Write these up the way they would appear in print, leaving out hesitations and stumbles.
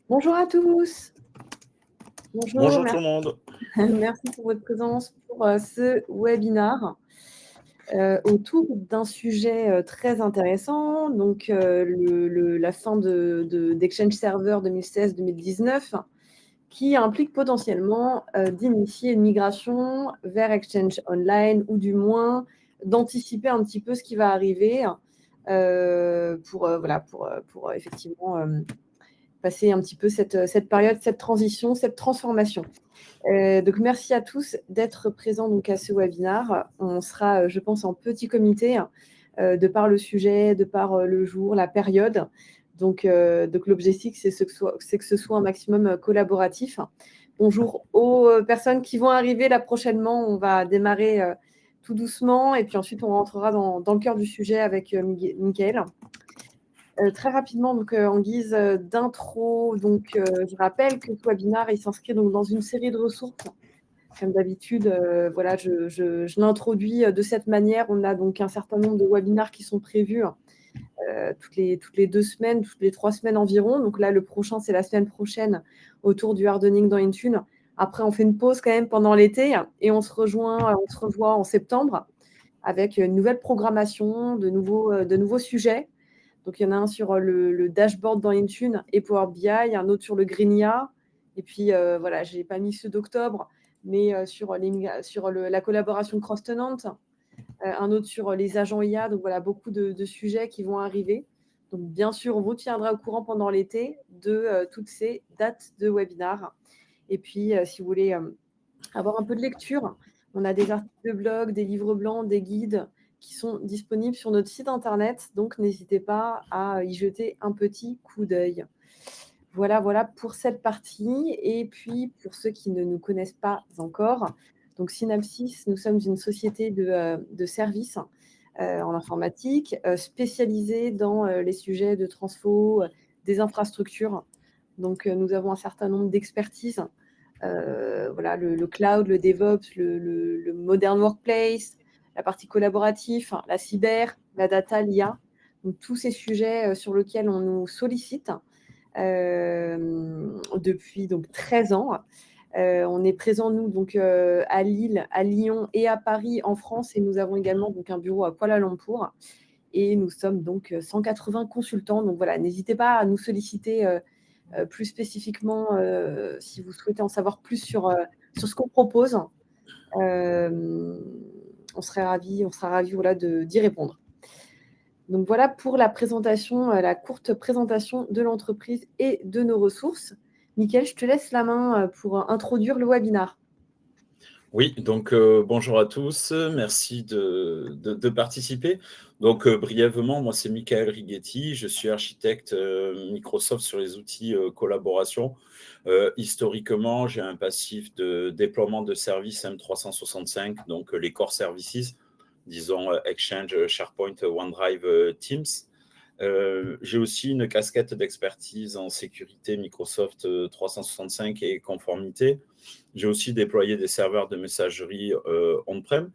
Bonjour à tous. Bonjour, Bonjour tout le monde. merci pour votre présence pour ce webinar autour d'un sujet très intéressant, donc la fin d'Exchange Server 2016-2019, qui implique potentiellement d'initier une migration vers Exchange Online, ou du moins d'anticiper un petit peu ce qui va arriver pour effectivement passer un petit peu cette période, cette transition, cette transformation. Donc merci à tous d'être présents donc à ce webinaire. On sera, je pense, en petit comité de par le sujet, de par le jour, la période. Donc l'objectif, c'est que ce soit un maximum collaboratif. Bonjour aux personnes qui vont arriver là prochainement. On va démarrer tout doucement et puis ensuite on rentrera dans le cœur du sujet avec Mickaël. Très rapidement, donc, en guise d'intro, je rappelle que ce webinaire il s'inscrit donc dans une série de ressources. Comme d'habitude, voilà, je l'introduis de cette manière. On a donc un certain nombre de webinaires qui sont prévus toutes les 2 semaines, toutes les 3 semaines environ. Donc là, le prochain, c'est la semaine prochaine autour du hardening dans Intune. Après, on fait une pause quand même pendant l'été et on se revoit en septembre avec une nouvelle programmation, de nouveaux sujets. Donc, il y en a un sur le dashboard dans Intune et Power BI, un autre sur le Greenia. Et puis, voilà, je n'ai pas mis ceux d'octobre, mais sur la collaboration cross-tenante, un autre sur les agents IA. Donc, voilà, beaucoup de sujets qui vont arriver. Donc, bien sûr, on vous tiendra au courant pendant l'été de toutes ces dates de webinaire. Et puis, si vous voulez avoir un peu de lecture, on a des articles de blog, des livres blancs, des guides qui sont disponibles sur notre site internet. Donc, n'hésitez pas à y jeter un petit coup d'œil. Voilà pour cette partie. Et puis, pour ceux qui ne nous connaissent pas encore, donc Synapsys, nous sommes une société de services en informatique spécialisée dans les sujets de transfo, des infrastructures. Donc, nous avons un certain nombre d'expertises. Voilà, le cloud, le DevOps, le modern workplace, la partie collaborative, la cyber, la data, l'IA. Donc, tous ces sujets sur lesquels on nous sollicite depuis donc 13 ans. On est présent, nous, donc, à Lille, à Lyon et à Paris en France. Et nous avons également donc, un bureau à Kuala Lumpur. Et nous sommes donc 180 consultants. Donc voilà, n'hésitez pas à nous solliciter plus spécifiquement si vous souhaitez en savoir plus sur ce qu'on propose. On sera ravis voilà, d'y répondre. Donc voilà pour la présentation, la courte présentation de l'entreprise et de nos ressources. Mickaël, je te laisse la main pour introduire le webinaire. Oui, donc bonjour à tous, merci de participer. Donc brièvement, moi c'est Mickaël Righetti, je suis architecte Microsoft sur les outils collaboration. Historiquement, j'ai un passif de déploiement de services M365, donc les core services, disons Exchange, SharePoint, OneDrive, Teams. J'ai aussi une casquette d'expertise en sécurité Microsoft 365 et conformité. J'ai aussi déployé des serveurs de messagerie on-prem.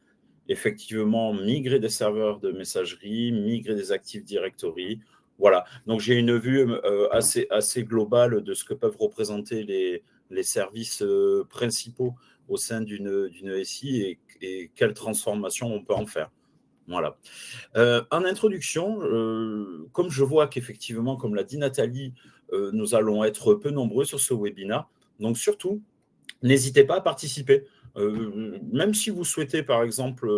Effectivement, migrer des serveurs de messagerie, migrer des Active Directory. Voilà. Donc, j'ai une vue assez globale de ce que peuvent représenter les services principaux au sein d'une SI et quelles transformations on peut en faire. Voilà. En introduction, comme je vois qu'effectivement, comme l'a dit Nathalie, nous allons être peu nombreux sur ce webinaire. Donc, surtout, n'hésitez pas à participer. Même si vous souhaitez, par exemple,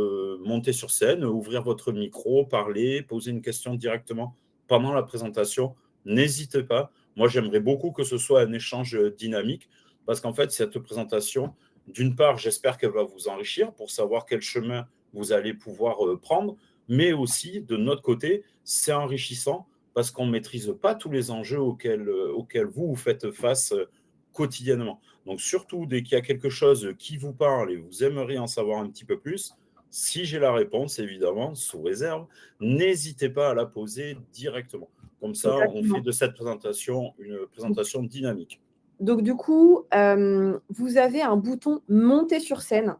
monter sur scène, ouvrir votre micro, parler, poser une question directement pendant la présentation, n'hésitez pas. Moi, j'aimerais beaucoup que ce soit un échange dynamique parce qu'en fait, cette présentation, d'une part, j'espère qu'elle va vous enrichir pour savoir quel chemin vous allez pouvoir prendre, mais aussi, de notre côté, c'est enrichissant parce qu'on ne maîtrise pas tous les enjeux auxquels vous faites face quotidiennement. Donc, surtout, dès qu'il y a quelque chose qui vous parle et vous aimeriez en savoir un petit peu plus, si j'ai la réponse, évidemment, sous réserve, n'hésitez pas à la poser directement. Comme ça, on fait de cette présentation une présentation dynamique. Donc, du coup, vous avez un bouton « Monter sur scène »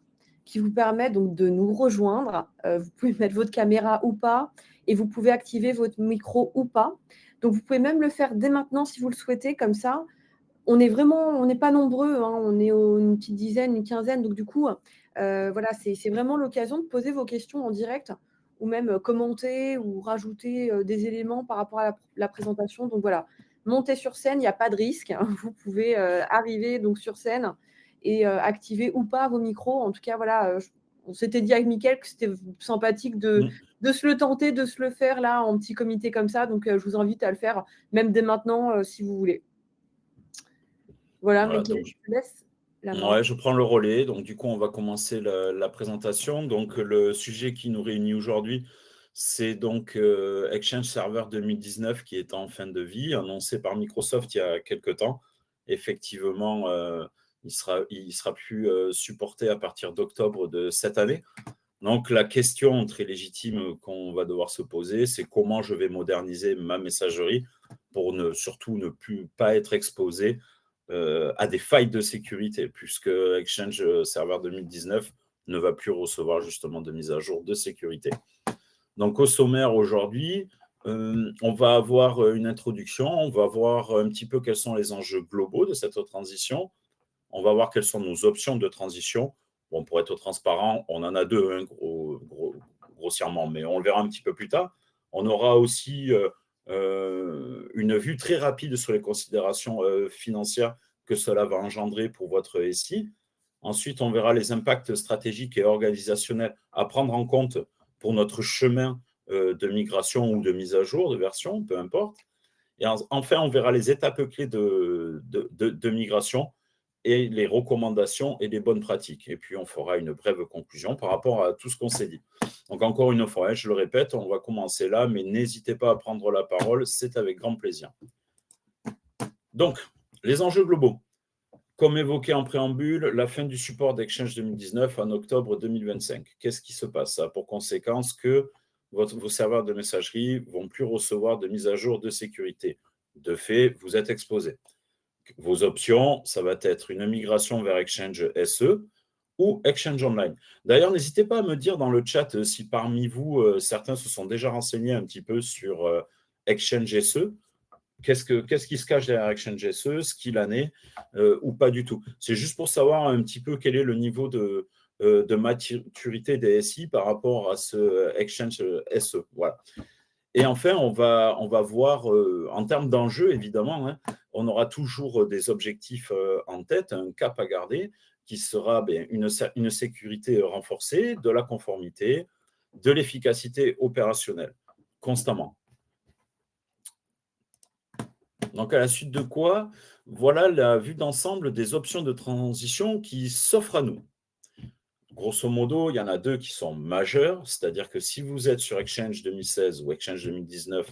qui vous permet donc de nous rejoindre. Vous pouvez mettre votre caméra ou pas et vous pouvez activer votre micro ou pas. Donc, vous pouvez même le faire dès maintenant si vous le souhaitez. Comme ça, on n'est pas nombreux, hein, on est une petite dizaine, une quinzaine. Donc du coup, voilà, c'est vraiment l'occasion de poser vos questions en direct ou même commenter ou rajouter des éléments par rapport à la présentation. Donc voilà, montez sur scène, il n'y a pas de risque. Vous pouvez arriver donc sur scène et activer ou pas vos micros. En tout cas, voilà, on s'était dit avec Mickaël que c'était sympathique de se le tenter, de se le faire là en petit comité comme ça. Donc je vous invite à le faire même dès maintenant si vous voulez. Voilà, Voilà, Mickaël, donc, je te laisse la main. ouais, je prends le relais. Donc, du coup, on va commencer la présentation. Donc, le sujet qui nous réunit aujourd'hui, c'est donc Exchange Server 2019 qui est en fin de vie, annoncé par Microsoft il y a quelques temps. Effectivement, il sera plus supporté à partir d'octobre de cette année. Donc, la question très légitime qu'on va devoir se poser, c'est comment je vais moderniser ma messagerie pour surtout ne plus pas être exposé à des failles de sécurité, puisque Exchange Server 2019 ne va plus recevoir justement de mise à jour de sécurité. Donc, au sommaire aujourd'hui, on va avoir une introduction, on va voir un petit peu quels sont les enjeux globaux de cette transition, on va voir quelles sont nos options de transition. Bon, pour être transparent, on en a deux, hein, grossièrement, mais on le verra un petit peu plus tard. On aura aussi une vue très rapide sur les considérations financières que cela va engendrer pour votre SI. Ensuite, on verra les impacts stratégiques et organisationnels à prendre en compte pour notre chemin de migration ou de mise à jour de version, peu importe. Et enfin, on verra les étapes clés de migration et les recommandations et les bonnes pratiques. Et puis, on fera une brève conclusion par rapport à tout ce qu'on s'est dit. Donc, encore une fois, hein, je le répète, on va commencer là, mais n'hésitez pas à prendre la parole, c'est avec grand plaisir. Donc, les enjeux globaux. Comme évoqué en préambule, la fin du support d'Exchange 2019 en octobre 2025. Qu'est-ce qui se passe? Ça a pour conséquence que vos serveurs de messagerie ne vont plus recevoir de mise à jour de sécurité. De fait, vous êtes exposé. Vos options, ça va être une migration vers Exchange SE ou Exchange Online. D'ailleurs, n'hésitez pas à me dire dans le chat si parmi vous, certains se sont déjà renseignés un petit peu sur Exchange SE. Qu'est-ce qui se cache derrière Exchange SE, ce qu'il en est, ou pas du tout. C'est juste pour savoir un petit peu quel est le niveau de maturité des SI par rapport à ce Exchange SE. Voilà. Et enfin, on va voir, en termes d'enjeux, évidemment, hein, on aura toujours des objectifs en tête, un cap à garder, qui sera une sécurité renforcée, de la conformité, de l'efficacité opérationnelle, constamment. Donc, à la suite de quoi, voilà la vue d'ensemble des options de transition qui s'offrent à nous. Grosso modo, il y en a deux qui sont majeures, c'est-à-dire que si vous êtes sur Exchange 2016 ou Exchange 2019,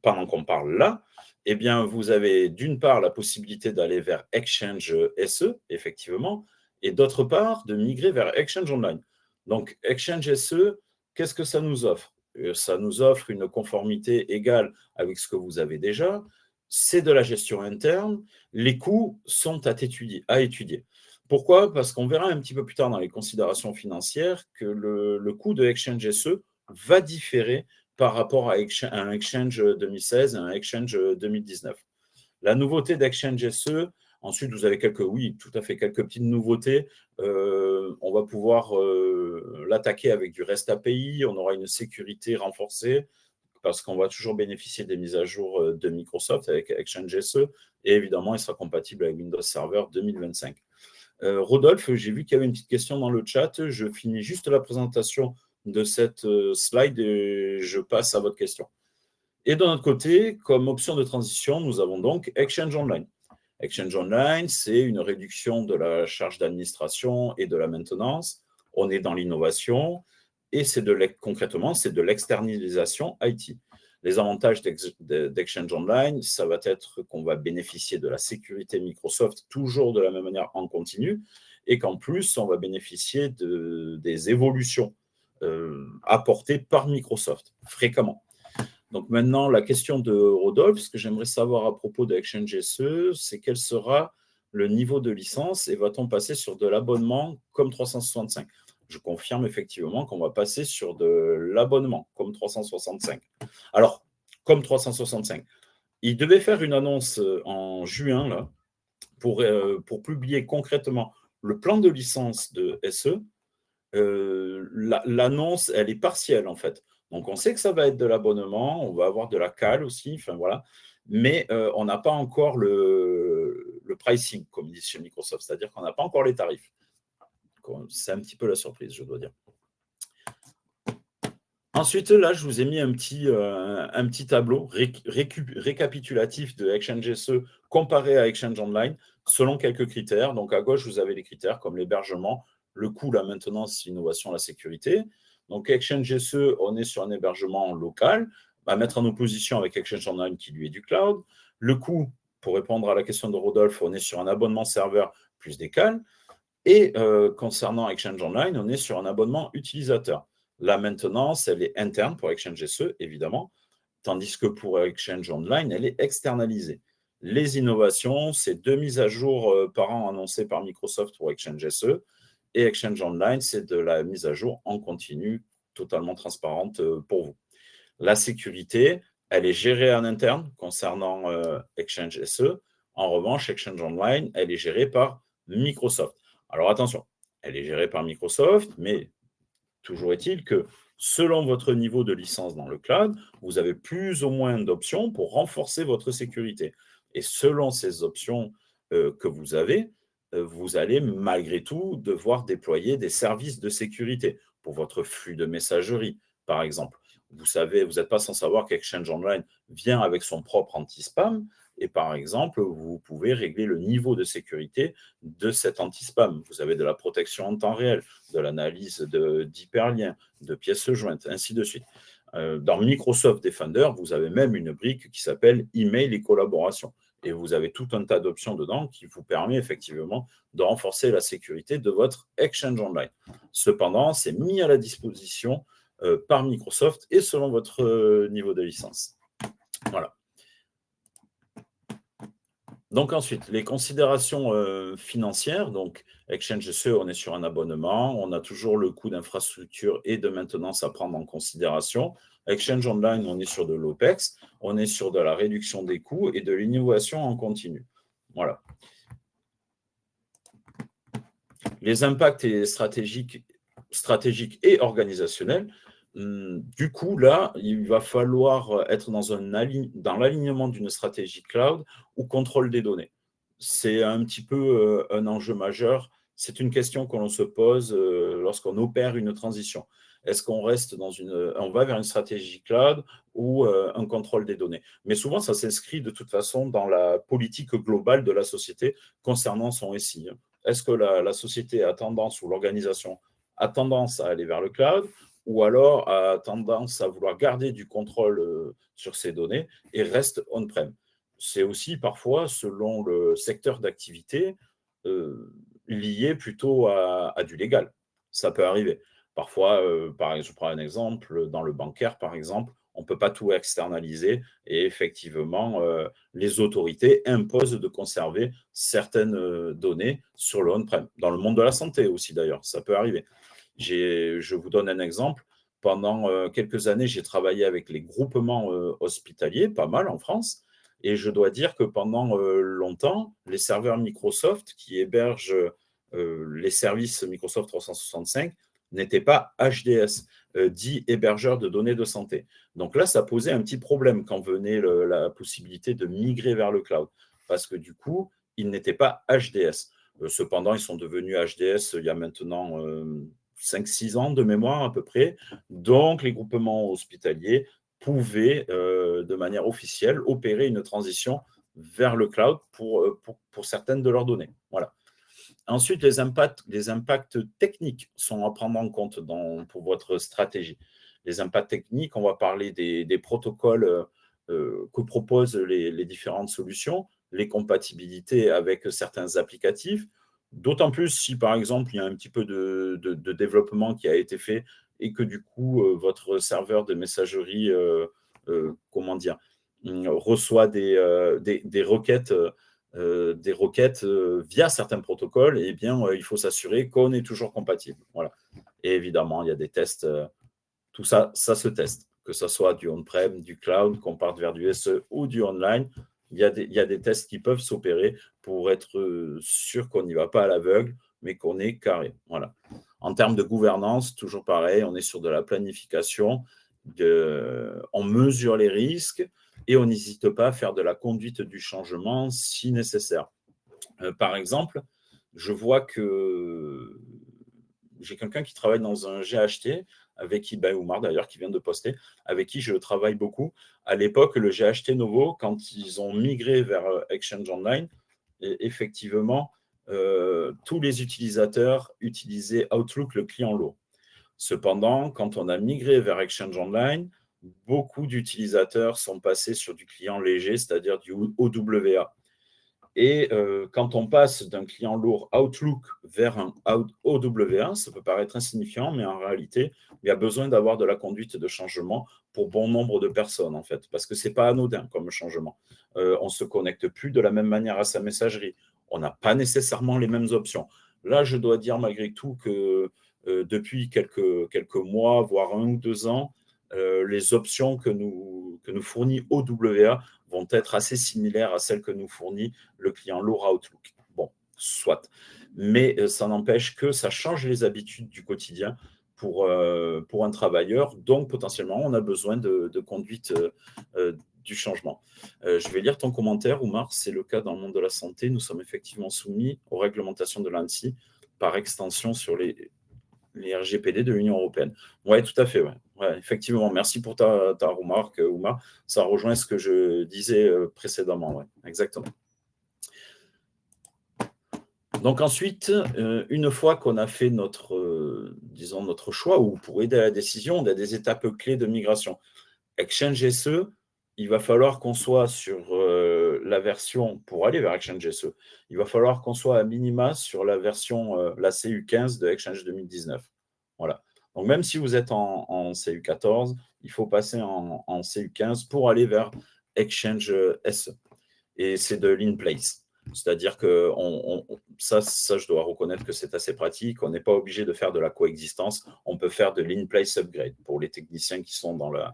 pendant qu'on parle là, eh bien, vous avez d'une part la possibilité d'aller vers Exchange SE, effectivement, et d'autre part, de migrer vers Exchange Online. Donc, Exchange SE, qu'est-ce que ça nous offre? Ça nous offre une conformité égale avec ce que vous avez déjà. C'est de la gestion interne. Les coûts sont à étudier. Pourquoi? Parce qu'on verra un petit peu plus tard dans les considérations financières que le coût de Exchange SE va différer par rapport à un Exchange 2016 et un Exchange 2019. La nouveauté d'Exchange SE, ensuite vous avez tout à fait quelques petites nouveautés. On va pouvoir l'attaquer avec du REST API, on aura une sécurité renforcée parce qu'on va toujours bénéficier des mises à jour de Microsoft avec Exchange SE et évidemment il sera compatible avec Windows Server 2025. Rodolphe, j'ai vu qu'il y avait une petite question dans le chat. Je finis juste la présentation de cette slide et je passe à votre question. Et de notre côté, comme option de transition, nous avons donc Exchange Online. Exchange Online, c'est une réduction de la charge d'administration et de la maintenance. On est dans l'innovation et concrètement, c'est de l'externalisation IT. Les avantages d'Exchange Online, ça va être qu'on va bénéficier de la sécurité Microsoft toujours de la même manière en continu et qu'en plus, on va bénéficier des évolutions apportées par Microsoft fréquemment. Donc maintenant, la question de Rodolphe, ce que j'aimerais savoir à propos d'Exchange SE, c'est quel sera le niveau de licence et va-t-on passer sur de l'abonnement comme 365? Je confirme effectivement qu'on va passer sur de l'abonnement comme 365. Alors, comme 365, il devait faire une annonce en juin, là, pour publier concrètement le plan de licence de SE. L'annonce, elle est partielle, en fait. Donc, on sait que ça va être de l'abonnement, on va avoir de la cale aussi, enfin voilà, mais on n'a pas encore le pricing, comme ils disent chez Microsoft, c'est-à-dire qu'on n'a pas encore les tarifs. C'est un petit peu la surprise, je dois dire. Ensuite, là, je vous ai mis un petit tableau récapitulatif de Exchange SE comparé à Exchange Online selon quelques critères. Donc, à gauche, vous avez les critères comme l'hébergement, le coût, la maintenance, l'innovation, la sécurité. Donc, Exchange SE, on est sur un hébergement local, à mettre en opposition avec Exchange Online qui, lui, est du cloud. Le coût, pour répondre à la question de Rodolphe, on est sur un abonnement serveur plus des cales. Et concernant Exchange Online, on est sur un abonnement utilisateur. La maintenance, elle est interne pour Exchange SE, évidemment, tandis que pour Exchange Online, elle est externalisée. Les innovations, c'est 2 mises à jour par an annoncées par Microsoft pour Exchange SE, et Exchange Online, c'est de la mise à jour en continu, totalement transparente pour vous. La sécurité, elle est gérée en interne concernant Exchange SE. En revanche, Exchange Online, elle est gérée par Microsoft. Alors attention, elle est gérée par Microsoft, mais toujours est-il que selon votre niveau de licence dans le cloud, vous avez plus ou moins d'options pour renforcer votre sécurité. Et selon ces options que vous avez, vous allez malgré tout devoir déployer des services de sécurité pour votre flux de messagerie, par exemple. Vous savez, vous n'êtes pas sans savoir qu'Exchange Online vient avec son propre anti-spam. Et par exemple, vous pouvez régler le niveau de sécurité de cet anti-spam. Vous avez de la protection en temps réel, de l'analyse d'hyperliens, de pièces jointes, ainsi de suite. Dans Microsoft Defender, vous avez même une brique qui s'appelle Email et collaboration. Et vous avez tout un tas d'options dedans qui vous permet effectivement de renforcer la sécurité de votre Exchange Online. Cependant, c'est mis à la disposition par Microsoft et selon votre niveau de licence. Voilà. Donc ensuite, les considérations financières. Donc, Exchange SE, on est sur un abonnement. On a toujours le coût d'infrastructure et de maintenance à prendre en considération. Exchange Online, on est sur de l'OPEX. On est sur de la réduction des coûts et de l'innovation en continu. Voilà. Les impacts stratégiques et organisationnels. Du coup, là, il va falloir être dans l'alignement d'une stratégie cloud ou contrôle des données. C'est un petit peu un enjeu majeur. C'est une question que l'on se pose lorsqu'on opère une transition. Est-ce qu'on on va vers une stratégie cloud ou un contrôle des données? Mais souvent, ça s'inscrit de toute façon dans la politique globale de la société concernant son SI. Est-ce que la société a tendance, ou l'organisation a tendance à aller vers le cloud, ou alors a tendance à vouloir garder du contrôle sur ces données et reste on-prem? C'est aussi parfois, selon le secteur d'activité, lié plutôt à du légal. Ça peut arriver. Parfois, je prends un exemple, dans le bancaire, par exemple, on ne peut pas tout externaliser et effectivement, les autorités imposent de conserver certaines données sur le on-prem. Dans le monde de la santé aussi, d'ailleurs, ça peut arriver. Je vous donne un exemple. Pendant quelques années, j'ai travaillé avec les groupements hospitaliers, pas mal en France, et je dois dire que pendant longtemps, les serveurs Microsoft qui hébergent les services Microsoft 365 n'étaient pas HDS, dit hébergeur de données de santé. Donc là, ça posait un petit problème quand venait la possibilité de migrer vers le cloud, parce que du coup, ils n'étaient pas HDS. Cependant, ils sont devenus HDS il y a maintenant 5-6 ans de mémoire à peu près. Donc, les groupements hospitaliers pouvaient, de manière officielle, opérer une transition vers le cloud pour certaines de leurs données. Voilà. Ensuite, les impacts techniques sont à prendre en compte pour votre stratégie. Les impacts techniques, on va parler des protocoles que proposent les différentes solutions, les compatibilités avec certains applicatifs, d'autant plus si, par exemple, il y a un petit peu de développement qui a été fait et que, du coup, votre serveur de messagerie, reçoit des requêtes via certains protocoles, et bien, il faut s'assurer qu'on est toujours compatible. Voilà. Et évidemment, il y a des tests. Tout ça, ça se teste. que ce soit du on-prem, du cloud, qu'on parte vers du SE ou du online, il y a des tests qui peuvent s'opérer pour être sûr qu'on n'y va pas à l'aveugle, mais qu'on est carré. Voilà. En termes de gouvernance, toujours pareil, on est sur de la planification, on mesure les risques et on n'hésite pas à faire de la conduite du changement si nécessaire. Par exemple, je vois que j'ai quelqu'un qui travaille dans un GHT, avec qui, Oumar d'ailleurs, qui vient de poster, avec qui je travaille beaucoup. À l'époque, le GHT Novo, quand ils ont migré vers Exchange Online, effectivement, tous les utilisateurs utilisaient Outlook, le client lourd. Cependant, quand on a migré vers Exchange Online, beaucoup d'utilisateurs sont passés sur du client léger, c'est-à-dire du OWA. Et quand on passe d'un client lourd Outlook vers un OWA, ça peut paraître insignifiant, mais en réalité, il y a besoin d'avoir de la conduite de changement pour bon nombre de personnes, en fait, parce que ce n'est pas anodin comme changement. On ne se connecte plus de la même manière à sa messagerie. On n'a pas nécessairement les mêmes options. Là, je dois dire malgré tout que depuis quelques mois, voire 1 ou 2 ans, les options que nous fournit OWA vont être assez similaires à celles que nous fournit le client lourd Outlook. Bon, soit. Mais ça n'empêche que ça change les habitudes du quotidien pour un travailleur. Donc, potentiellement, on a besoin de conduite du changement. Je vais lire ton commentaire, Oumar. C'est le cas dans le monde de la santé. Nous sommes effectivement soumis aux réglementations de l'ANSSI par extension sur les RGPD de l'Union européenne. Oui, tout à fait. Ouais, effectivement, merci pour ta remarque, Oumar. Ça rejoint ce que je disais précédemment. Ouais, exactement. Donc ensuite, une fois qu'on a fait notre choix, ou pour aider à la décision, on a des étapes clés de migration. Exchange SE, il va falloir qu'on soit sur la version, pour aller vers Exchange SE, il va falloir qu'on soit à minima sur la version, la CU15 de Exchange 2019. Voilà. Donc même si vous êtes en CU14, il faut passer en CU15 pour aller vers Exchange SE. Et c'est de l'in-place. C'est-à-dire que ça, je dois reconnaître que c'est assez pratique. On n'est pas obligé de faire de la coexistence. On peut faire de l'in-place upgrade. Pour les techniciens qui sont dans la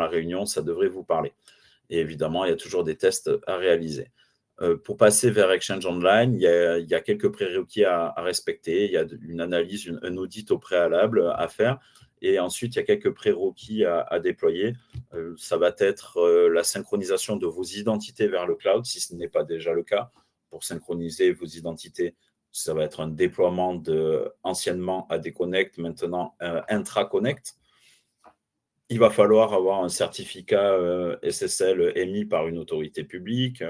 réunion, ça devrait vous parler. Et évidemment, il y a toujours des tests à réaliser. Pour passer vers Exchange Online, il y a quelques prérequis à respecter. Il y a une analyse, un audit au préalable à faire. Et ensuite, il y a quelques prérequis à déployer. Ça va être la synchronisation de vos identités vers le cloud, si ce n'est pas déjà le cas. Pour synchroniser vos identités, ça va être un déploiement anciennement AD Connect, maintenant Intra-Connect. Il va falloir avoir un certificat SSL émis par une autorité publique.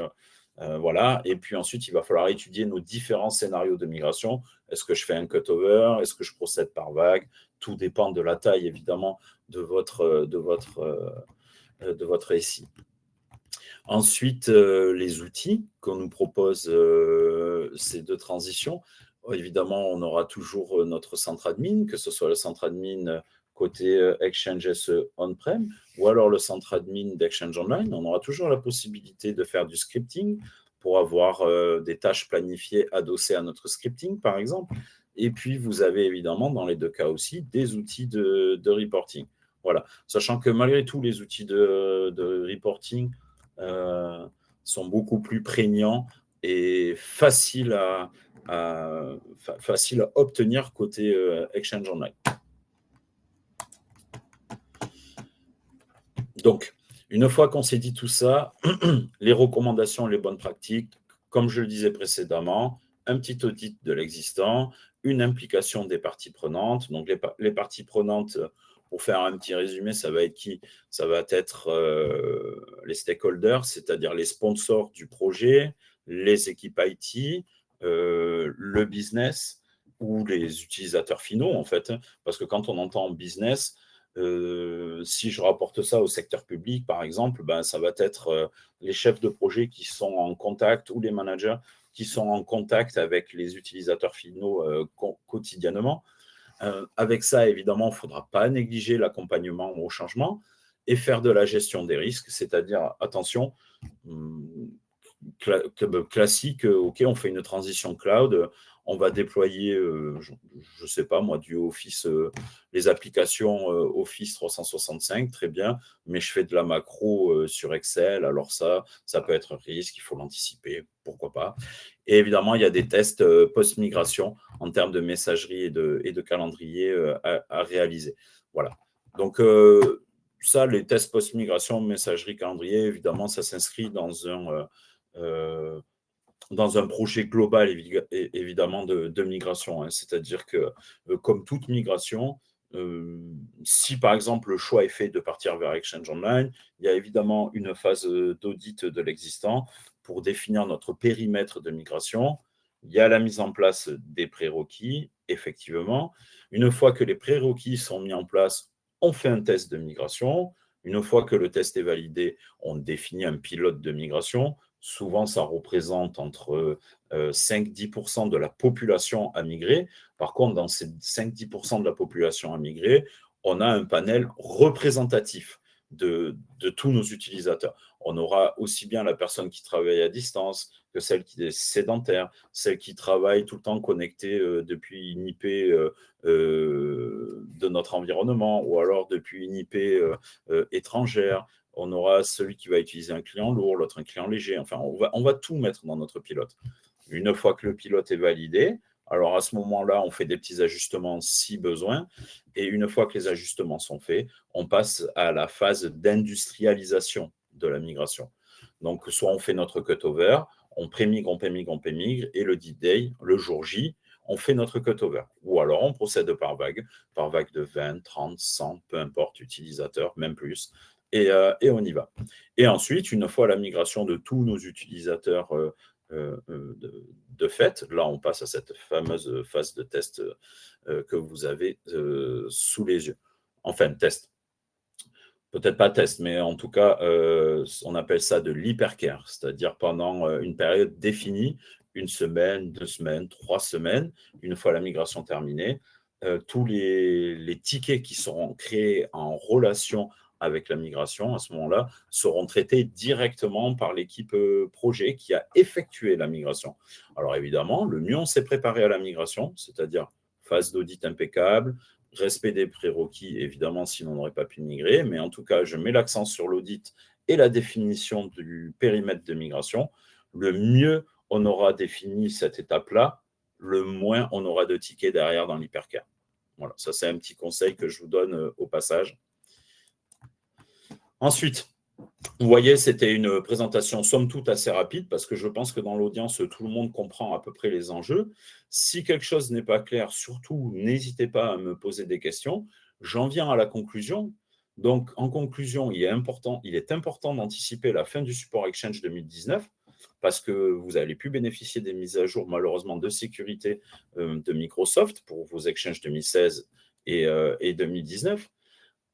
Voilà. Et puis ensuite, il va falloir étudier nos différents scénarios de migration. Est-ce que je fais un cutover? Est-ce que je procède par vague? Tout dépend de la taille, évidemment, de votre SI. Ensuite, les outils qu'on nous propose ces deux transitions. Évidemment, on aura toujours notre centre admin, que ce soit le centre admin côté Exchange SE on-prem, ou alors le centre admin d'Exchange Online. On aura toujours la possibilité de faire du scripting pour avoir des tâches planifiées adossées à notre scripting, par exemple. Et puis, vous avez évidemment, dans les deux cas aussi, des outils de reporting. Voilà. Sachant que malgré tout, les outils de reporting sont beaucoup plus prégnants et faciles à obtenir côté Exchange Online. Donc, une fois qu'on s'est dit tout ça, les recommandations, les bonnes pratiques, comme je le disais précédemment, un petit audit de l'existant, une implication des parties prenantes. Donc, les parties prenantes, pour faire un petit résumé, ça va être qui? Ça va être les stakeholders, c'est-à-dire les sponsors du projet, les équipes IT, le business ou les utilisateurs finaux, en fait. Parce que quand on entend business, si je rapporte ça au secteur public, par exemple, ça va être les chefs de projet qui sont en contact ou les managers qui sont en contact avec les utilisateurs finaux quotidiennement. Avec ça, évidemment, il ne faudra pas négliger l'accompagnement au changement et faire de la gestion des risques, c'est-à-dire, attention, classique, OK, on fait une transition cloud, on va déployer, je ne sais pas moi, du Office, les applications Office 365, très bien, mais je fais de la macro sur Excel, alors ça peut être un risque, il faut l'anticiper, pourquoi pas. Et évidemment, il y a des tests post-migration en termes de messagerie et de calendrier à réaliser. Voilà. Donc, ça, les tests post-migration, messagerie, calendrier, évidemment, ça s'inscrit dans un projet global, évidemment, de migration. Hein. C'est-à-dire que, comme toute migration, si, par exemple, le choix est fait de partir vers Exchange Online, il y a évidemment une phase d'audit de l'existant pour définir notre périmètre de migration. Il y a la mise en place des prérequis, effectivement. Une fois que les prérequis sont mis en place, on fait un test de migration. Une fois que le test est validé, on définit un pilote de migration. Souvent, ça représente entre 5-10% de la population à migrer. Par contre, dans ces 5-10% de la population à migrer, on a un panel représentatif de tous nos utilisateurs. On aura aussi bien la personne qui travaille à distance que celle qui est sédentaire, celle qui travaille tout le temps connectée depuis une IP de notre environnement ou alors depuis une IP étrangère. On aura celui qui va utiliser un client lourd, l'autre un client léger. Enfin, on va tout mettre dans notre pilote. Une fois que le pilote est validé, alors à ce moment-là, on fait des petits ajustements si besoin. Et une fois que les ajustements sont faits, on passe à la phase d'industrialisation de la migration. Donc, soit on fait notre cutover, on prémigre, et le D-Day, le jour J, on fait notre cutover. Ou alors, on procède par vague de 20, 30, 100, peu importe, utilisateurs, même plus. Et on y va. Et ensuite, une fois la migration de tous nos utilisateurs de fait, là, on passe à cette fameuse phase de test que vous avez sous les yeux. Enfin, test. Peut-être pas test, mais en tout cas, on appelle ça de l'hypercare, c'est-à-dire pendant une période définie, 1 semaine, 2 semaines, 3 semaines, une fois la migration terminée, tous les tickets qui seront créés en relation avec la migration, à ce moment-là, seront traités directement par l'équipe projet qui a effectué la migration. Alors évidemment, le mieux on s'est préparé à la migration, c'est-à-dire phase d'audit impeccable, respect des prérequis, évidemment, sinon on n'aurait pas pu migrer, mais en tout cas, je mets l'accent sur l'audit et la définition du périmètre de migration. Le mieux on aura défini cette étape-là, le moins on aura de tickets derrière dans l'hypercare. Voilà, ça c'est un petit conseil que je vous donne au passage. Ensuite, vous voyez, c'était une présentation somme toute assez rapide parce que je pense que dans l'audience, tout le monde comprend à peu près les enjeux. Si quelque chose n'est pas clair, surtout, n'hésitez pas à me poser des questions. J'en viens à la conclusion. Donc, en conclusion, il est important d'anticiper la fin du support Exchange 2019 parce que vous n'allez plus bénéficier des mises à jour, malheureusement, de sécurité de Microsoft pour vos Exchange 2016 et 2019.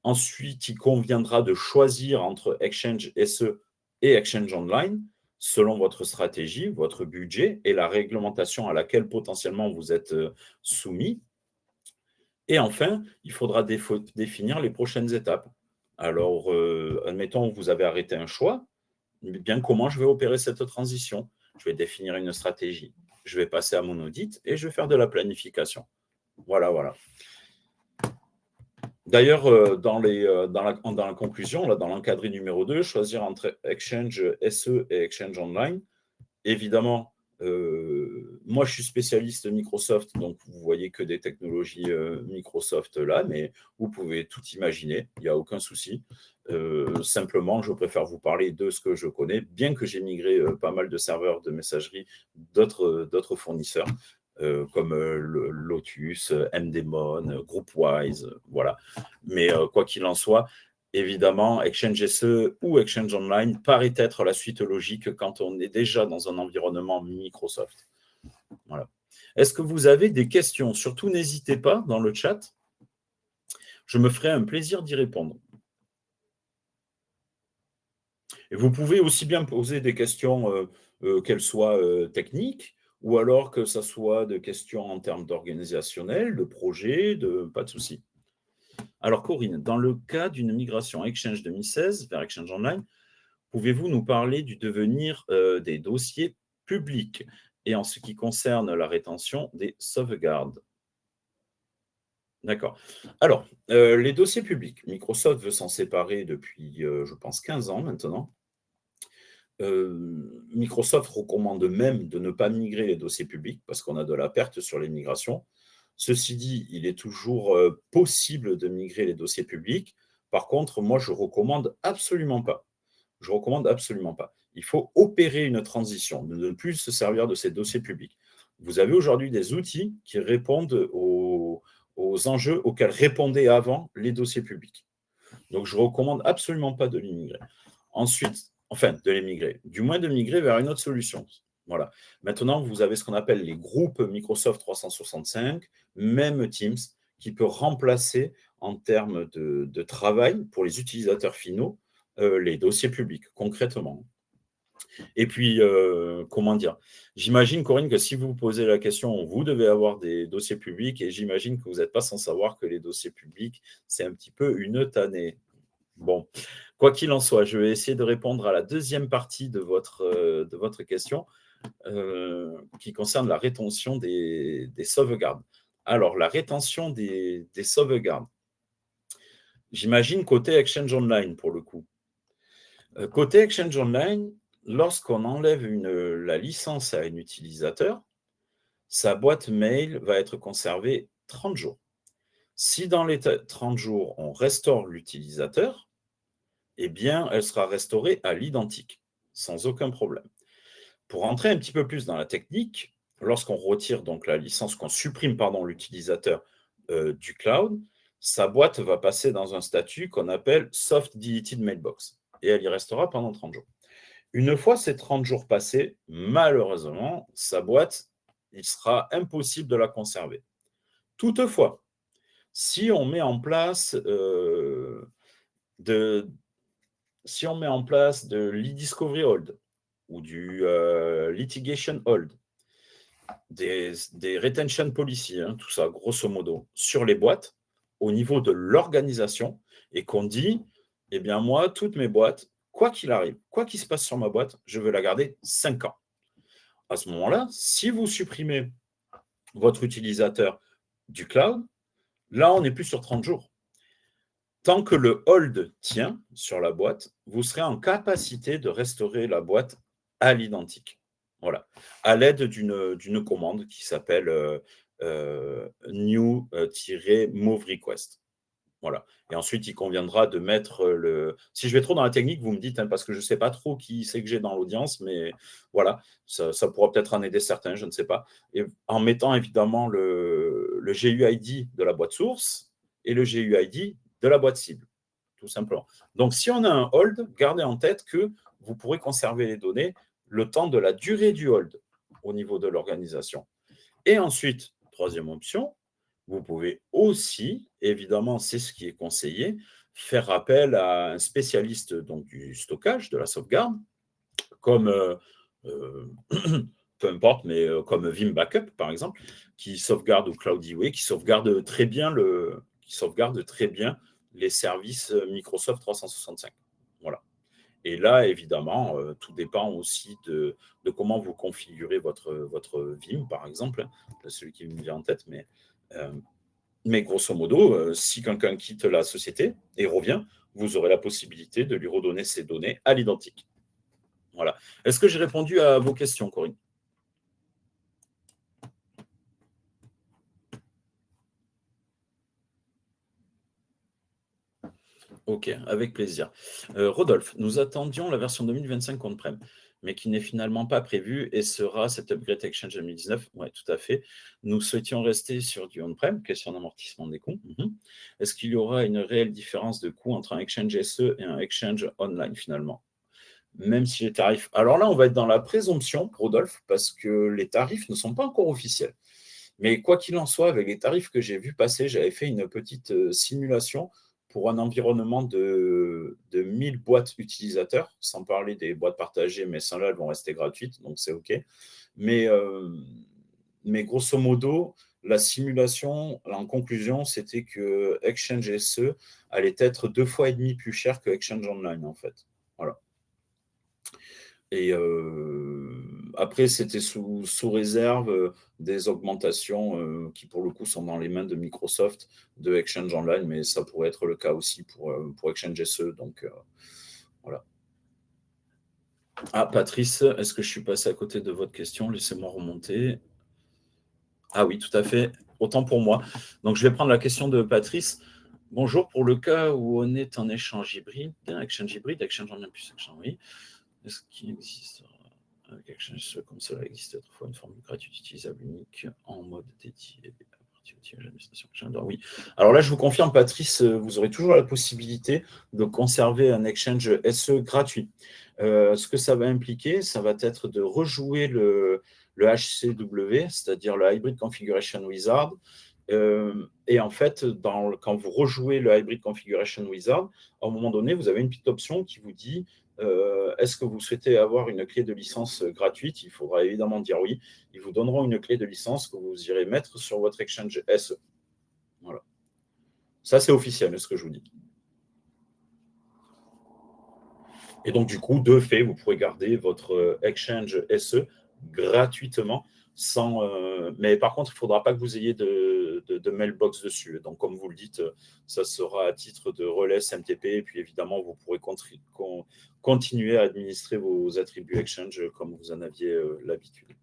Ensuite, il conviendra de choisir entre Exchange SE et Exchange Online selon votre stratégie, votre budget et la réglementation à laquelle potentiellement vous êtes soumis. Et enfin, il faudra définir les prochaines étapes. Alors, admettons que vous avez arrêté un choix, bien comment je vais opérer cette transition? Je vais définir une stratégie, je vais passer à mon audit et je vais faire de la planification. Voilà. D'ailleurs, dans la conclusion, là, dans l'encadré numéro 2, choisir entre Exchange SE et Exchange Online. Évidemment, moi, je suis spécialiste Microsoft, donc vous voyez que des technologies Microsoft là, mais vous pouvez tout imaginer, il n'y a aucun souci. Simplement, je préfère vous parler de ce que je connais, bien que j'ai migré pas mal de serveurs de messagerie d'autres fournisseurs. Comme Lotus, Mdemon, Groupwise, voilà. Mais quoi qu'il en soit, évidemment, Exchange SE ou Exchange Online paraît être la suite logique quand on est déjà dans un environnement Microsoft. Voilà. Est-ce que vous avez des questions? Surtout, n'hésitez pas dans le chat. Je me ferai un plaisir d'y répondre. Et vous pouvez aussi bien poser des questions, qu'elles soient techniques, ou alors que ce soit des questions en termes d'organisationnel, de projet, pas de souci. Alors Corinne, dans le cas d'une migration Exchange 2016 vers Exchange Online, pouvez-vous nous parler du devenir des dossiers publics? et en ce qui concerne la rétention des sauvegardes. D'accord. Alors, les dossiers publics. Microsoft veut s'en séparer depuis, je pense 15 ans maintenant. Microsoft recommande même de ne pas migrer les dossiers publics parce qu'on a de la perte sur les migrations. Ceci dit, il est toujours possible de migrer les dossiers publics. Par contre, moi, je recommande absolument pas. Je recommande absolument pas. Il faut opérer une transition, de ne plus se servir de ces dossiers publics. Vous avez aujourd'hui des outils qui répondent aux enjeux auxquels répondaient avant les dossiers publics. Donc, je ne recommande absolument pas de les migrer. Ensuite, enfin, de les migrer, du moins de migrer vers une autre solution. Voilà. Maintenant, vous avez ce qu'on appelle les groupes Microsoft 365, même Teams, qui peut remplacer en termes de travail pour les utilisateurs finaux les dossiers publics, concrètement. Et puis, comment dire, j'imagine, Corinne, que si vous vous posez la question, vous devez avoir des dossiers publics et j'imagine que vous n'êtes pas sans savoir que les dossiers publics, c'est un petit peu une tannée. Bon, quoi qu'il en soit, je vais essayer de répondre à la deuxième partie de votre question qui concerne la rétention des sauvegardes. Alors, la rétention des sauvegardes. J'imagine côté Exchange Online, pour le coup. Côté Exchange Online, lorsqu'on enlève la licence à un utilisateur, sa boîte mail va être conservée 30 jours. Si dans les 30 jours, on restaure l'utilisateur, eh bien, elle sera restaurée à l'identique, sans aucun problème. Pour entrer un petit peu plus dans la technique, lorsqu'on retire donc la licence, qu'on supprime l'utilisateur du cloud, sa boîte va passer dans un statut qu'on appelle Soft Deleted Mailbox et elle y restera pendant 30 jours. Une fois ces 30 jours passés, malheureusement, sa boîte, il sera impossible de la conserver. Toutefois, si on met en place de l'e-discovery hold ou du litigation hold, des retention policy, tout ça, grosso modo, sur les boîtes, au niveau de l'organisation, et qu'on dit, eh bien moi, toutes mes boîtes, quoi qu'il arrive, quoi qu'il se passe sur ma boîte, je veux la garder 5 ans. À ce moment-là, si vous supprimez votre utilisateur du cloud, là, on n'est plus sur 30 jours. Tant que le hold tient sur la boîte, vous serez en capacité de restaurer la boîte à l'identique. Voilà, à l'aide d'une commande qui s'appelle new-move request. Voilà. Et ensuite, il conviendra de mettre le. Si je vais trop dans la technique, vous me dites, parce que je ne sais pas trop qui c'est que j'ai dans l'audience, mais voilà, ça pourra peut-être en aider certains, je ne sais pas. Et en mettant évidemment le GUID de la boîte source et le GUID de la boîte cible, tout simplement. Donc, si on a un hold, gardez en tête que vous pourrez conserver les données le temps de la durée du hold au niveau de l'organisation. Et ensuite, troisième option, vous pouvez aussi, évidemment, c'est ce qui est conseillé, faire appel à un spécialiste donc, du stockage, de la sauvegarde, comme, peu importe, mais comme Vim Backup, par exemple, qui sauvegarde, ou CloudIWay, qui sauvegarde très bien les services Microsoft 365. Voilà. Et là, évidemment, tout dépend aussi de comment vous configurez votre Vim, par exemple, celui qui me vient en tête. Mais grosso modo, si quelqu'un quitte la société et revient, vous aurez la possibilité de lui redonner ses données à l'identique. Voilà. Est-ce que j'ai répondu à vos questions, Corinne ? Ok, avec plaisir. Rodolphe, nous attendions la version 2025 on-prem, mais qui n'est finalement pas prévue et sera cette upgrade Exchange 2019. Oui, tout à fait. Nous souhaitions rester sur du on-prem, question d'amortissement des coûts. Est-ce qu'il y aura une réelle différence de coût entre un Exchange SE et un Exchange Online finalement ? Même si les tarifs... Alors là, on va être dans la présomption, Rodolphe, parce que les tarifs ne sont pas encore officiels. Mais quoi qu'il en soit, avec les tarifs que j'ai vus passer, j'avais fait une petite simulation pour un environnement de 1000 boîtes utilisateurs, sans parler des boîtes partagées, mais celles-là, elles vont rester gratuites, donc c'est OK. Mais grosso modo, la simulation, en conclusion, c'était que Exchange SE allait être 2,5 fois plus cher que Exchange Online, en fait. Voilà. Et après, c'était sous réserve des augmentations qui, pour le coup, sont dans les mains de Microsoft, de Exchange Online, mais ça pourrait être le cas aussi pour Exchange SE. Donc, voilà. Ah, Patrice, est-ce que je suis passé à côté de votre question? Laissez-moi remonter. Ah oui, tout à fait. Autant pour moi. Donc, je vais prendre la question de Patrice. Bonjour, pour le cas où on est en échange hybride, Exchange Online plus Exchange, oui. Est-ce qu'il existe avec Exchange comme cela existe autrefois une formule gratuite utilisable unique en mode dédié à partir de l'administration Exchange? Oui. Alors là, je vous confirme, Patrice, vous aurez toujours la possibilité de conserver un Exchange SE gratuit. Ce que ça va impliquer, ça va être de rejouer le HCW, c'est-à-dire le Hybrid Configuration Wizard. Et en fait, quand vous rejouez le Hybrid Configuration Wizard, à un moment donné, vous avez une petite option qui vous dit est-ce que vous souhaitez avoir une clé de licence gratuite? Il faudra évidemment dire oui. Ils vous donneront une clé de licence que vous irez mettre sur votre Exchange SE. Voilà. Ça, c'est officiel, ce que je vous dis. Et donc, du coup, de fait, vous pourrez garder votre Exchange SE gratuitement. Mais par contre, il ne faudra pas que vous ayez de mailbox dessus. Donc, comme vous le dites, ça sera à titre de relais SMTP. Et puis, évidemment, vous pourrez continuer à administrer vos attributs Exchange comme vous en aviez l'habitude.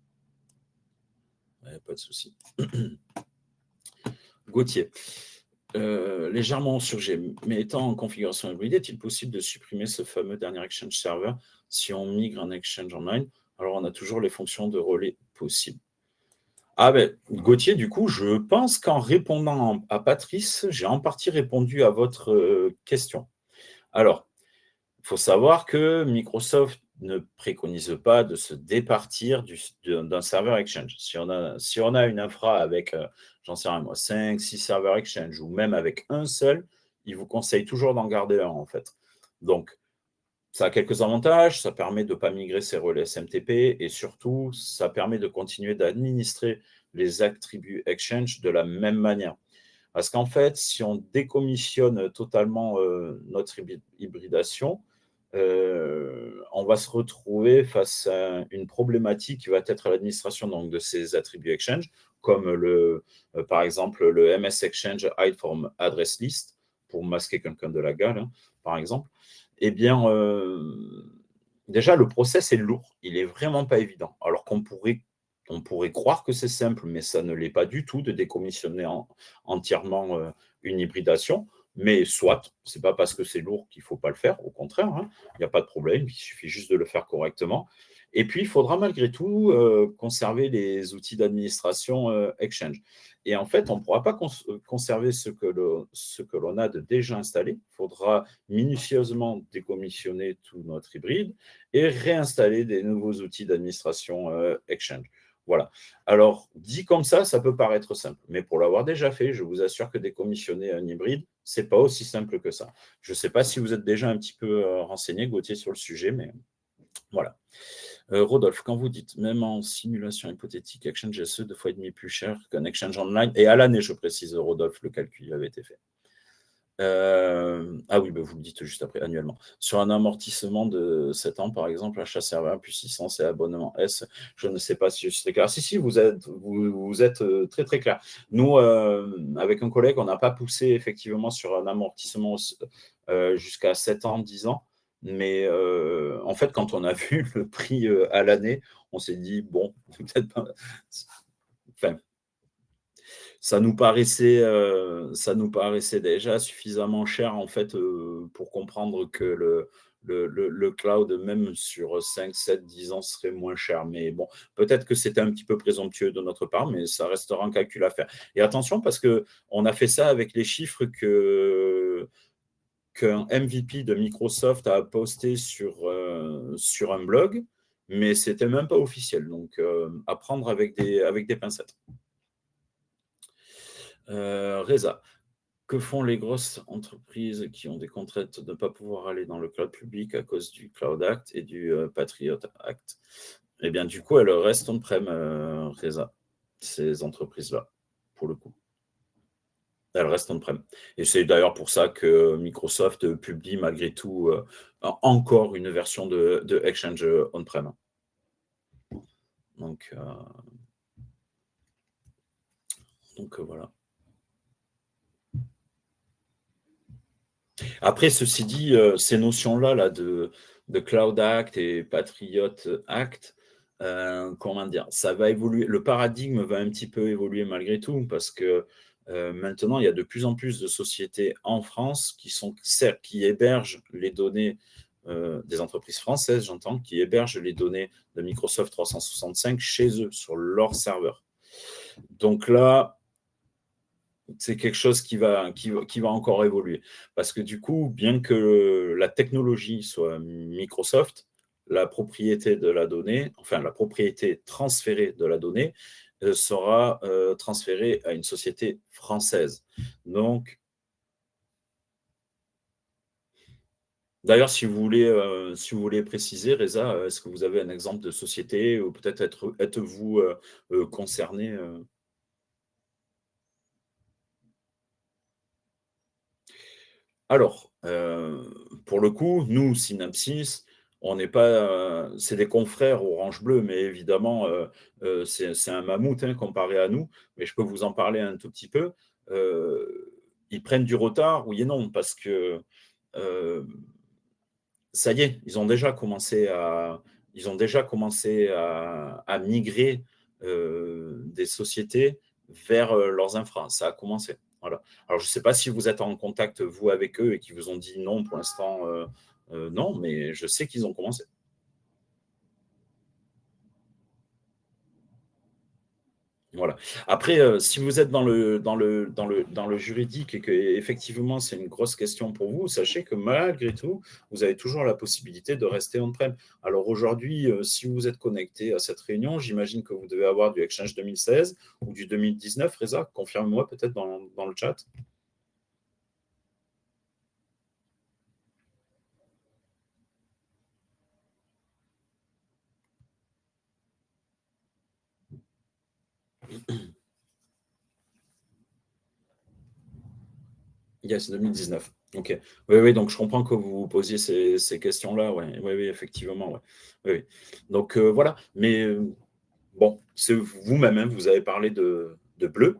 Pas de souci. Gauthier. Légèrement surgé, mais étant en configuration hybride, est-il possible de supprimer ce fameux dernier Exchange Server si on migre un Exchange Online? Alors, on a toujours les fonctions de relais possibles. Ah ben, Gauthier, du coup, je pense qu'en répondant à Patrice, j'ai en partie répondu à votre question. Alors, il faut savoir que Microsoft ne préconise pas de se départir d'un serveur Exchange. Si on a une infra avec, j'en sais rien moi, 5, 6 serveurs Exchange, ou même avec un seul, il vous conseille toujours d'en garder un, en fait. Donc, ça a quelques avantages, ça permet de ne pas migrer ses relais SMTP, et surtout, ça permet de continuer d'administrer les attributs Exchange de la même manière. Parce qu'en fait, si on décommissionne totalement notre hybridation, on va se retrouver face à une problématique qui va être l'administration donc, de ces attributs Exchange, comme par exemple le MS Exchange Hide from Address List, pour masquer quelqu'un de la gale, hein, par exemple. Eh bien, déjà, le process est lourd. Il n'est vraiment pas évident. Alors qu'on pourrait croire que c'est simple, mais ça ne l'est pas du tout de décommissionner entièrement une hybridation. Mais soit, ce n'est pas parce que c'est lourd qu'il ne faut pas le faire, au contraire, hein, il n'y a pas de problème, il suffit juste de le faire correctement. Et puis, il faudra malgré tout conserver les outils d'administration Exchange. Et en fait, on ne pourra pas conserver ce que l'on a déjà installé. Il faudra minutieusement décommissionner tout notre hybride et réinstaller des nouveaux outils d'administration Exchange. Voilà. Alors, dit comme ça peut paraître simple. Mais pour l'avoir déjà fait, je vous assure que décommissionner un hybride, ce n'est pas aussi simple que ça. Je ne sais pas si vous êtes déjà un petit peu renseigné, Gauthier, sur le sujet, mais voilà. Rodolphe, quand vous dites, même en simulation hypothétique, Exchange SE 2,5 fois plus cher qu'un Exchange Online, et à l'année, je précise, Rodolphe, le calcul avait été fait. Ah oui, vous le dites juste après, annuellement. Sur un amortissement de 7 ans, par exemple, achat serveur plus 600, c'est abonnement S. Je ne sais pas si je suis clair. Si, vous êtes très, très clair. Nous, avec un collègue, on n'a pas poussé effectivement sur un amortissement jusqu'à 7 ans, 10 ans. Mais en fait, quand on a vu le prix à l'année, on s'est dit, bon, peut-être pas. Enfin, ça nous paraissait déjà suffisamment cher en fait pour comprendre que le cloud, même sur 5, 7, 10 ans, serait moins cher. Mais bon, peut-être que c'était un petit peu présomptueux de notre part, mais ça restera un calcul à faire. Et attention, parce qu'on a fait ça avec les chiffres qu'un MVP de Microsoft a posté sur un blog, mais ce n'était même pas officiel. Donc, à prendre avec des pincettes. Reza, que font les grosses entreprises qui ont des contraintes de ne pas pouvoir aller dans le cloud public à cause du Cloud Act et du Patriot Act? Eh bien, du coup, elles restent on-prem, Reza, ces entreprises-là, pour le coup. Elles restent on-prem. Et c'est d'ailleurs pour ça que Microsoft publie malgré tout encore une version de Exchange on-prem. Donc voilà. Après, ceci dit, ces notions-là là, de Cloud Act et Patriot Act, comment dire, ça va évoluer. Le paradigme va un petit peu évoluer malgré tout, parce que maintenant, il y a de plus en plus de sociétés en France qui hébergent les données des entreprises françaises, j'entends, qui hébergent les données de Microsoft 365 chez eux, sur leur serveur. Donc là, c'est quelque chose qui va encore évoluer. Parce que du coup, bien que la technologie soit Microsoft, la propriété de la donnée, enfin la propriété transférée de la donnée, sera transférée à une société française. Donc, d'ailleurs, si vous voulez préciser, Reza, est-ce que vous avez un exemple de société ou peut-être êtes-vous concerné Alors, pour le coup, nous, Synapsis, on n'est pas, c'est des confrères Orange Bleu, mais évidemment, c'est un mammouth, hein, comparé à nous. Mais je peux vous en parler un tout petit peu. Ils prennent du retard, oui et non, parce que euh, ça y est, ils ont déjà commencé à migrer des sociétés vers leurs infras. Ça a commencé. Voilà. Alors, je ne sais pas si vous êtes en contact, vous, avec eux et qu'ils vous ont dit non pour l'instant, non, mais je sais qu'ils ont commencé. Voilà. Après, si vous êtes dans le juridique et que effectivement c'est une grosse question pour vous, sachez que malgré tout, vous avez toujours la possibilité de rester on-prem. Alors aujourd'hui, si vous êtes connecté à cette réunion, j'imagine que vous devez avoir du Exchange 2016 ou du 2019, Reza. Confirme-moi peut-être dans le chat. Yes, 2019. Ok. Oui, oui, donc je comprends que vous vous posiez ces questions-là. Ouais. Oui, oui, effectivement. Ouais. Oui, oui. Donc voilà. Mais bon, c'est vous-même, hein, vous avez parlé de Bleu,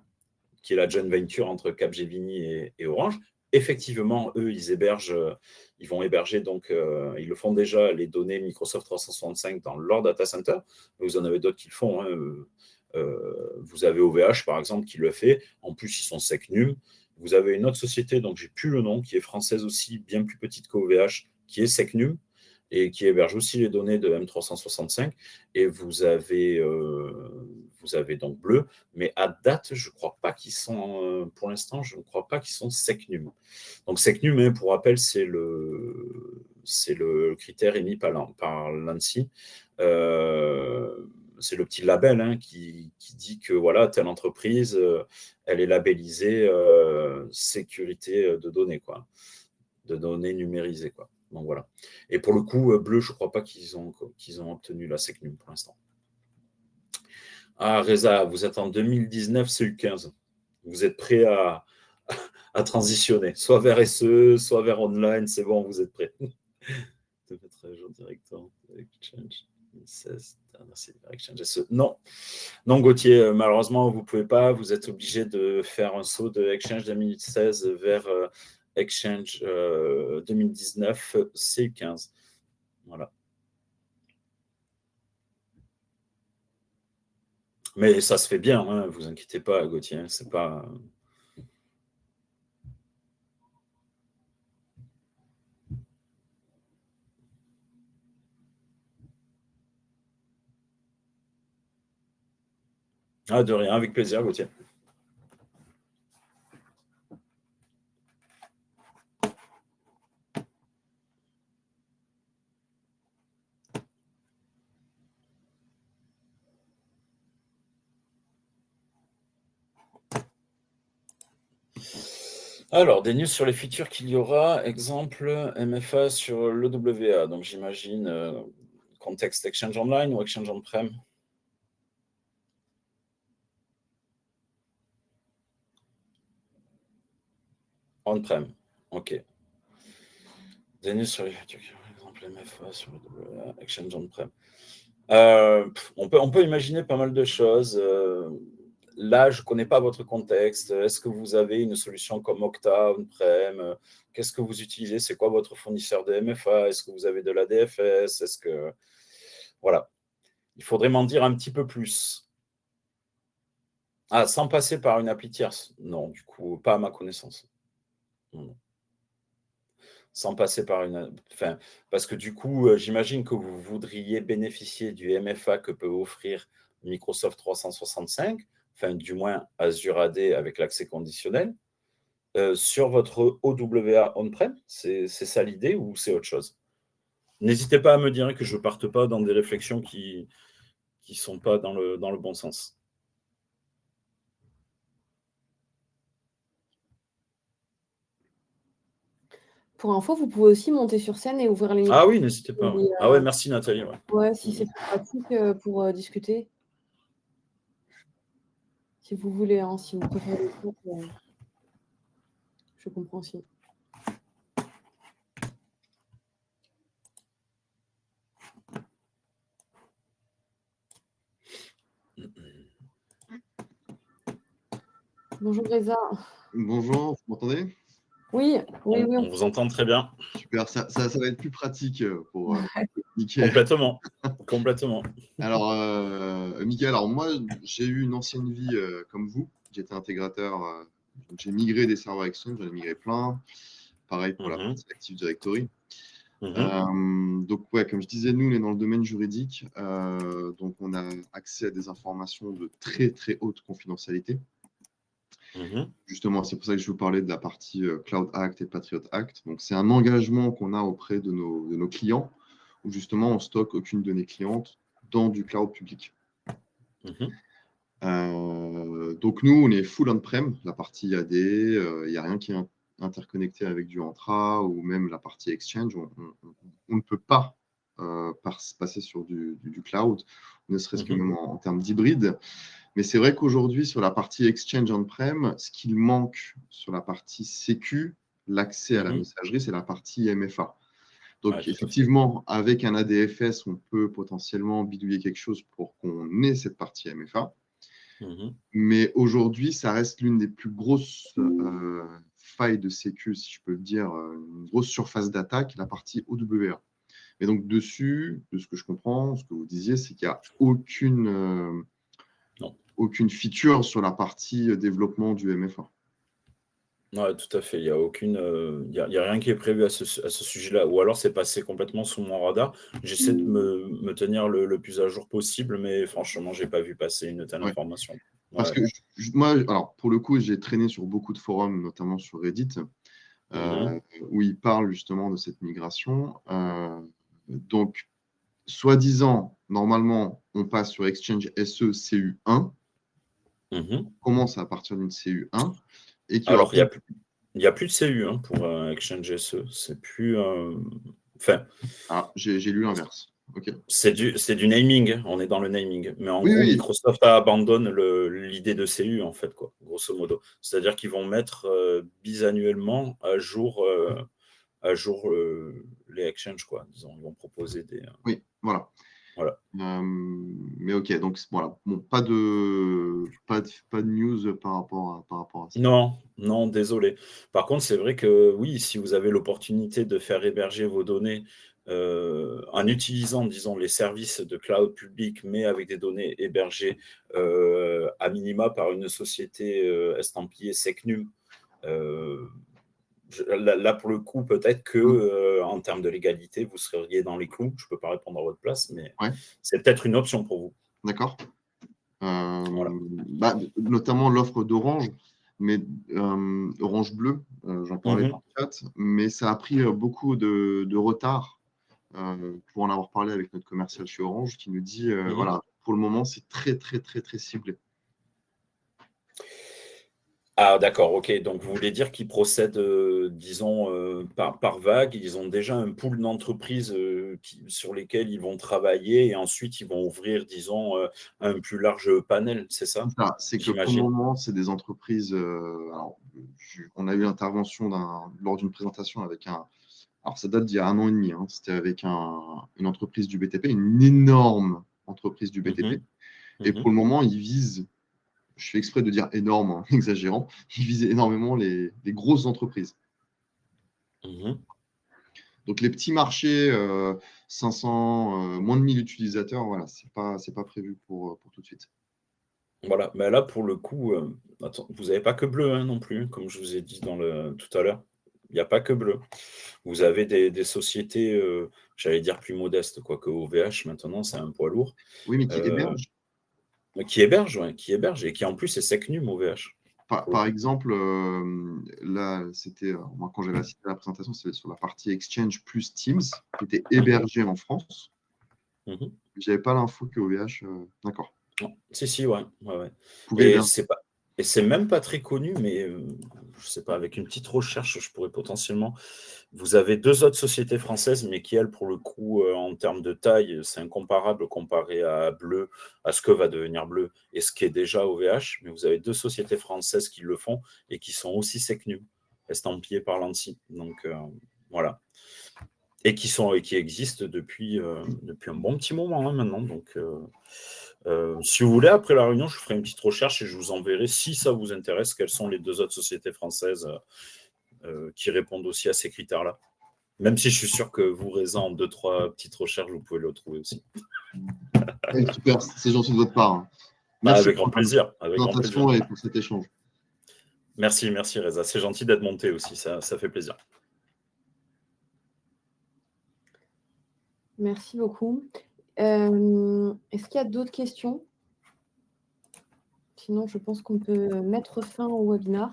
qui est la joint venture entre Capgemini et Orange. Effectivement, eux, ils vont héberger, donc, ils le font déjà, les données Microsoft 365 dans leur data center. Vous en avez d'autres qui le font, hein. Vous avez OVH, par exemple, qui le fait. En plus, ils sont SecNum. Vous avez une autre société, donc j'ai plus le nom, qui est française aussi, bien plus petite qu'OVH, qui est SecNum et qui héberge aussi les données de M365. Et vous avez donc Bleu, mais à date, je ne crois pas qu'ils sont, pour l'instant, je ne crois pas qu'ils sont SecNum. Donc SecNum, hein, pour rappel, c'est le critère émis par l'ANSSI. C'est le petit label, hein, qui dit que voilà, telle entreprise, elle est labellisée sécurité de données, quoi, de données numérisées, quoi. Donc voilà. Et pour le coup, Bleu, je ne crois pas qu'ils ont obtenu la SecNum pour l'instant. Ah, Reza, vous êtes en 2019, c'est U15. Vous êtes prêt à transitionner, soit vers SE, soit vers online, c'est bon, vous êtes prêt. De mettre à jour directement Exchange 2016, c'est Exchange SE. Non, non, Gauthier, malheureusement, vous ne pouvez pas. Vous êtes obligé de faire un saut de Exchange 2016 vers Exchange 2019, C15. Voilà. Mais ça se fait bien, hein, vous inquiétez pas, Gauthier. C'est pas. Ah, de rien, avec plaisir, Gauthier. Alors, des news sur les features qu'il y aura. Exemple, MFA sur l'EWA. Donc, j'imagine contexte Exchange Online ou Exchange On-Prem. On-Prem. OK. Des news sur les features qu'il y aura. Exemple, MFA sur l'EWA, Exchange On-Prem. On peut imaginer pas mal de choses. Là, je ne connais pas votre contexte. Est-ce que vous avez une solution comme Okta, on-prem? Qu'est-ce que vous utilisez? C'est quoi votre fournisseur de MFA? Est-ce que vous avez de la DFS? Voilà. Il faudrait m'en dire un petit peu plus. Ah, sans passer par une appli tierce? Non, du coup, pas à ma connaissance. Non. Sans passer par une. Enfin, parce que du coup, j'imagine que vous voudriez bénéficier du MFA que peut offrir Microsoft 365, enfin, du moins Azure AD avec l'accès conditionnel, sur votre OWA on-prem. C'est ça l'idée ou c'est autre chose? N'hésitez pas à me dire que je ne parte pas dans des réflexions qui ne sont pas dans le bon sens. Pour info, vous pouvez aussi monter sur scène et ouvrir les micros. Ah oui, n'hésitez pas. Ouais. Ah ouais, merci Nathalie. Ouais. Ouais, si c'est plus pratique pour discuter. Si vous voulez, hein, si vous préférez le faire, je comprends aussi. Bonjour Reza. Bonjour, vous m'entendez? Oui. On vous entend très bien. Super, ça va être plus pratique pour Mickaël. Complètement. Alors, Mickaël, moi, j'ai eu une ancienne vie comme vous. J'étais intégrateur. Donc j'ai migré des serveurs Exchange, j'en ai migré plein. Pareil pour la partie Active Directory. Donc, ouais, comme je disais, nous, on est dans le domaine juridique. Donc, on a accès à des informations de très, très haute confidentialité. Justement, c'est pour ça que je vous parlais de la partie Cloud Act et Patriot Act. Donc, c'est un engagement qu'on a auprès de nos clients, où justement, on stocke aucune donnée cliente dans du cloud public. Donc, nous, on est full on-prem, la partie AD, il n'y a rien qui est interconnecté avec du Entra ou même la partie Exchange. On ne peut pas passer sur du cloud, ne serait-ce que même en termes d'hybride. Mais c'est vrai qu'aujourd'hui, sur la partie Exchange on-prem, ce qu'il manque sur la partie sécu, l'accès à la messagerie, c'est la partie MFA. Donc, ouais, effectivement, avec un ADFS, on peut potentiellement bidouiller quelque chose pour qu'on ait cette partie MFA. Mais aujourd'hui, ça reste l'une des plus grosses failles de sécu, si je peux le dire, une grosse surface d'attaque, la partie OWA. Et donc, dessus, de ce que je comprends, ce que vous disiez, c'est qu'il n'y a aucune feature sur la partie développement du MFA. Oui, tout à fait. Il n'y a rien qui est prévu à ce sujet-là. Ou alors, c'est passé complètement sous mon radar. J'essaie de me tenir le plus à jour possible, mais franchement, je n'ai pas vu passer une telle information. Parce que moi, alors, pour le coup, j'ai traîné sur beaucoup de forums, notamment sur Reddit, où ils parlent justement de cette migration. Donc, soi-disant, normalement, on passe sur Exchange SE CU1. On commence à partir d'une CU1. Alors, il n'y a plus de CU pour Exchange SE. C'est plus. Enfin. J'ai lu l'inverse. Okay. C'est du naming. On est dans le naming. Mais en gros, Microsoft abandonne l'idée de CU, en fait, quoi, grosso modo. C'est-à-dire qu'ils vont mettre bisannuellement à jour les exchanges, quoi. Disons, ils vont proposer des. Oui, voilà. Mais ok, donc voilà, bon, pas de news par rapport à ça. Non, désolé. Par contre, c'est vrai que oui, si vous avez l'opportunité de faire héberger vos données en utilisant, disons, les services de cloud public, mais avec des données hébergées à minima par une société estampillée Secnum, là, pour le coup, peut-être que en termes de légalité, vous seriez dans les clous. Je ne peux pas répondre à votre place, mais c'est peut-être une option pour vous. D'accord. Notamment l'offre d'Orange, mais Orange Bleu, j'en parlais par chat, mais ça a pris beaucoup de retard pour en avoir parlé avec notre commercial chez Orange qui nous dit voilà, pour le moment, c'est très, très, très, très ciblé. Ah, d'accord, ok. Donc, vous voulez dire qu'ils procèdent, disons, par vague. Ils ont déjà un pool d'entreprises sur lesquelles ils vont travailler et ensuite, ils vont ouvrir, disons, un plus large panel, c'est ça? C'est que pour le moment, c'est des entreprises. On a eu l'intervention lors d'une présentation avec alors, ça date d'il y a 1 an et demi. C'était avec une entreprise du BTP, une énorme entreprises du BTP. Mhm. Et pour le moment, ils visent, je fais exprès de dire énorme, en exagérant, ils visent énormément les grosses entreprises. Mhm. Donc les petits marchés, 500, moins de 1000 utilisateurs, voilà, c'est pas prévu pour tout de suite. Voilà, mais là pour le coup, attends, vous n'avez pas que Bleu hein, non plus, comme je vous ai dit tout à l'heure. Il n'y a pas que Bleu. Vous avez des sociétés, j'allais dire plus modestes, quoique OVH maintenant c'est un poids lourd. Oui, mais qui hébergent. Qui héberge et qui en plus est SecNum OVH. Par exemple, là, c'était, moi, quand j'avais assisté à la présentation, c'était sur la partie Exchange plus Teams, qui était hébergé en France. Mhm. Je n'avais pas l'info que OVH. D'accord. Si, ouais. Pouvez Et c'est même pas très connu, mais je sais pas, avec une petite recherche, je pourrais potentiellement. Vous avez 2 autres sociétés françaises, mais qui, elles, pour le coup, en termes de taille, c'est incomparable comparé à Bleu, à ce que va devenir Bleu et ce qui est déjà OVH. Mais vous avez 2 sociétés françaises qui le font et qui sont aussi SecNum, estampillées par l'ANSSI. Donc, voilà. Et qui existent depuis un bon petit moment hein, maintenant. Donc, si vous voulez, après la réunion, je ferai une petite recherche et je vous enverrai, si ça vous intéresse, quelles sont les 2 autres sociétés françaises qui répondent aussi à ces critères-là. Même si je suis sûr que vous, raisant 2-3 petites recherches, vous pouvez le trouver aussi. Super, c'est gentil de votre part. Hein. Merci Avec grand plaisir. pour la présentation et pour cet échange. Merci Reza. C'est gentil d'être monté aussi, ça fait plaisir. Merci beaucoup. Est-ce qu'il y a d'autres questions? Sinon, je pense qu'on peut mettre fin au webinaire.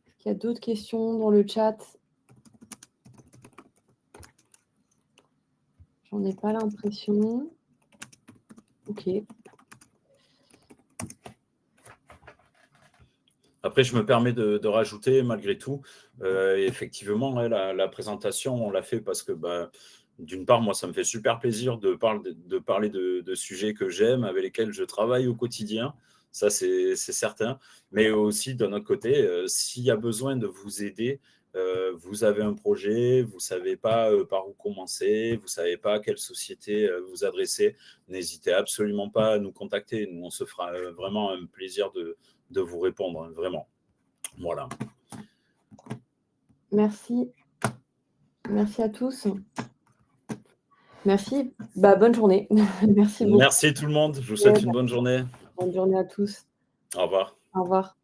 Est-ce qu'il y a d'autres questions dans le chat? J'en ai pas l'impression. Ok. Après, je me permets de rajouter, malgré tout, effectivement, la présentation, on l'a fait parce que, d'une part, moi, ça me fait super plaisir de parler de sujets que j'aime, avec lesquels je travaille au quotidien. Ça, c'est certain. Mais aussi, d'un autre côté, s'il y a besoin de vous aider, vous avez un projet, vous ne savez pas par où commencer, vous ne savez pas à quelle société vous adresser, n'hésitez absolument pas à nous contacter. Nous, on se fera vraiment un plaisir de vous répondre, hein, vraiment. Voilà. Merci. Merci à tous. Merci. Bonne journée. Merci beaucoup. Merci tout le monde. Je vous souhaite une bonne journée. Bonne journée à tous. Au revoir. Au revoir.